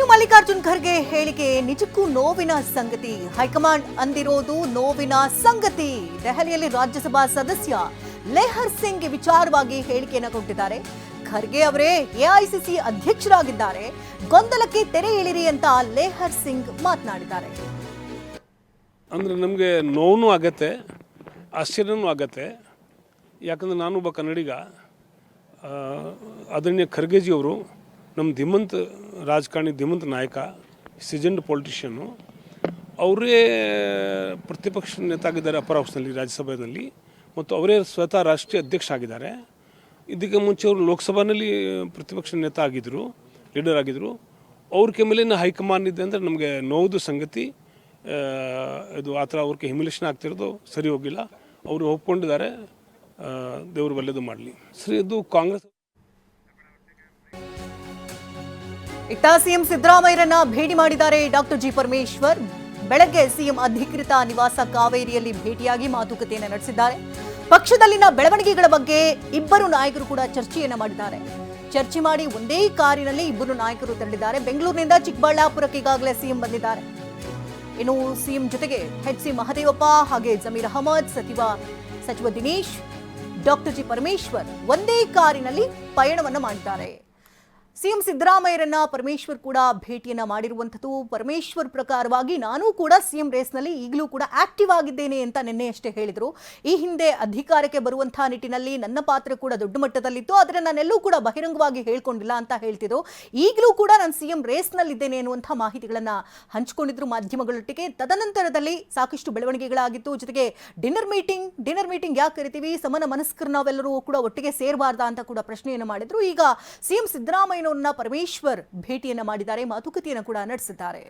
ಮಲ್ಲಿಕಾರ್ಜುನ್ ಖರ್ಗೆ ಹೇಳಿಕೆ ನಿಜಕ್ಕೂ ನೋವಿನ ಸಂಗತಿ. ಹೈಕಮಾಂಡ್ ಅಂದಿರೋದು ನೋವಿನ ಸಂಗತಿ. ದೆಹಲಿಯಲ್ಲಿ ರಾಜ್ಯಸಭಾ ಸದಸ್ಯ ಲೇಹರ್ ಸಿಂಗ್ ವಿಚಾರವಾಗಿ ಹೇಳಿಕೆಯನ್ನು ಕೊಟ್ಟಿದ್ದಾರೆ. ಖರ್ಗೆ ಅವರೇ ಎಐಸಿಸಿ ಅಧ್ಯಕ್ಷರಾಗಿದ್ದಾರೆ, ಗೊಂದಲಕ್ಕೆ ತೆರೆ ಎಳಿರಿ ಅಂತ ಲೇಹರ್ ಸಿಂಗ್ ಮಾತನಾಡಿದ್ದಾರೆ. ಅಂದರೆ ನಮಗೆ ನೋವು ಆಗತ್ತೆ, ಆಶ್ಚರ್ಯನೂ ಆಗತ್ತೆ. ಯಾಕಂದರೆ ನಾನೊಬ್ಬ ಕನ್ನಡಿಗ. ಆದರಣೀಯ ಖರ್ಗೆಜಿಯವರು ನಮ್ಮ ಧೀಮಂತ ರಾಜಕಾರಣಿ, ಧೀಮಂತ ನಾಯಕ, ಸಿಜನ್ಡ್ ಪೊಲಿಟಿಷಿಯನ್ನು. ಅವರೇ ಪ್ರತಿಪಕ್ಷ ನೇತ ಆಗಿದ್ದಾರೆ ಅಪ್ಪರ್ ಹೌಸ್ನಲ್ಲಿ, ರಾಜ್ಯಸಭೆಯಲ್ಲಿ, ಮತ್ತು ಅವರೇ ಸ್ವತಃ ರಾಷ್ಟ್ರೀಯ ಅಧ್ಯಕ್ಷ ಆಗಿದ್ದಾರೆ. ಇದಕ್ಕೆ ಮುಂಚೆ ಅವರು ಲೋಕಸಭೆಯಲ್ಲಿ ಪ್ರತಿಪಕ್ಷ ನೇತ ಆಗಿದ್ದರು, ಲೀಡರ್ ಆಗಿದ್ದರು. ಅವ್ರ ಮೇಲಿನ ಹೈಕಮಾಂಡ್ ಇದೆ ಅಂದರೆ ನಮಗೆ ನೋವುದು ಸಂಗತಿ. ಇದು ಆ ಥರ ಅವ್ರಿಗೆ ಹಿಮಿಲೇಷನ್ ಆಗ್ತಿರೋದು ಸರಿ ಹೋಗಿಲ್ಲ. ಅವರು ಒಪ್ಕೊಂಡಿದ್ದಾರೆ. ದೇವರು ಒಳ್ಳೆಯದು ಮಾಡಲಿ. ಸರಿ, ಇದು ಕಾಂಗ್ರೆಸ್. ಇತ್ತ ಸಿಎಂ ಸಿದ್ದರಾಮಯ್ಯರನ್ನ ಭೇಟಿ ಮಾಡಿದ್ದಾರೆ ಡಾಕ್ಟರ್ ಜಿ ಪರಮೇಶ್ವರ್. ಬೆಳಗ್ಗೆ ಸಿಎಂ ಅಧಿಕೃತ ನಿವಾಸ ಕಾವೇರಿಯಲ್ಲಿ ಭೇಟಿಯಾಗಿ ಮಾತುಕತೆಯನ್ನು ನಡೆಸಿದ್ದಾರೆ. ಪಕ್ಷದಲ್ಲಿನ ಬೆಳವಣಿಗೆಗಳ ಬಗ್ಗೆ ಇಬ್ಬರು ನಾಯಕರು ಕೂಡ ಚರ್ಚೆಯನ್ನ ಮಾಡಿದ್ದಾರೆ. ಚರ್ಚೆ ಮಾಡಿ ಒಂದೇ ಕಾರಿನಲ್ಲಿ ಇಬ್ಬರು ನಾಯಕರು ತೆರಳಿದ್ದಾರೆ. ಬೆಂಗಳೂರಿನಿಂದ ಚಿಕ್ಕಬಳ್ಳಾಪುರಕ್ಕೆ ಈಗಾಗಲೇ ಸಿಎಂ ಬಂದಿದ್ದಾರೆ. ಇನ್ನು ಸಿಎಂ ಜೊತೆಗೆ ಎಚ್.ಸಿ. ಮಹದೇವಪ್ಪ, ಹಾಗೆ ಜಮೀರ್ ಅಹಮದ್, ಸಚಿವ ದಿನೇಶ್, ಡಾಕ್ಟರ್ ಜಿ ಪರಮೇಶ್ವರ್ ಒಂದೇ ಕಾರಿನಲ್ಲಿ ಪಯಣವನ್ನ ಮಾಡಿದ್ದಾರೆ. ಸಿಎಂ ಸಿದ್ದರಾಮಯ್ಯರನ್ನ ಪರಮೇಶ್ವರ್ ಕೂಡ ಭೇಟಿಯನ್ನ ಮಾಡಿರುವಂಥದ್ದು. ಪರಮೇಶ್ವರ್ ಪ್ರಕಾರವಾಗಿ ನಾನು ಕೂಡ ಸಿಎಂ ರೇಸ್ನಲ್ಲಿ ಈಗಲೂ ಕೂಡ ಆಕ್ಟಿವ್ ಆಗಿದ್ದೇನೆ ಅಂತ ನಿನ್ನೆಯಷ್ಟೇ ಹೇಳಿದರು. ಈ ಹಿಂದೆ ಅಧಿಕಾರಕ್ಕೆ ಬರುವಂತಹ ನಿಟ್ಟಿನಲ್ಲಿ ನನ್ನ ಪಾತ್ರ ಕೂಡ ದೊಡ್ಡ ಮಟ್ಟದಲ್ಲಿತ್ತು, ಆದರೆ ನಾನೆಲ್ಲೂ ಕೂಡ ಬಹಿರಂಗವಾಗಿ ಹೇಳ್ಕೊಂಡಿಲ್ಲ ಅಂತ ಹೇಳ್ತಿದ್ರು. ಈಗಲೂ ಕೂಡ ನಾನು ಸಿಎಂ ರೇಸ್ನಲ್ಲಿದ್ದೇನೆ ಎನ್ನುವಂಥ ಮಾಹಿತಿಗಳನ್ನ ಹಂಚಿಕೊಂಡಿದ್ರು ಮಾಧ್ಯಮಗಳೊಟ್ಟಿಗೆ. ತದನಂತರದಲ್ಲಿ ಸಾಕಷ್ಟು ಬೆಳವಣಿಗೆಗಳಾಗಿತ್ತು. ಜೊತೆಗೆ ಡಿನ್ನರ್ ಮೀಟಿಂಗ್ ಯಾಕೆ ಕರಿತೀವಿ, ಸಮನ ಮನಸ್ಕರು ನಾವೆಲ್ಲರೂ ಕೂಡ ಒಟ್ಟಿಗೆ ಸೇರಬಾರ್ದಾ ಅಂತ ಕೂಡ ಪ್ರಶ್ನೆಯನ್ನು ಮಾಡಿದ್ರು. ಈಗ ಸಿಎಂ ಸಿದ್ದರಾಮಯ್ಯ ಪರಮೇಶ್ವರ್ ಭೇಟಿಯನ್ನ ಮಾಡಿದ್ದಾರೆ, ಮಾತುಕತೆಯನ್ನು ಕೂಡ ನಡೆಸಿದ್ದಾರೆ.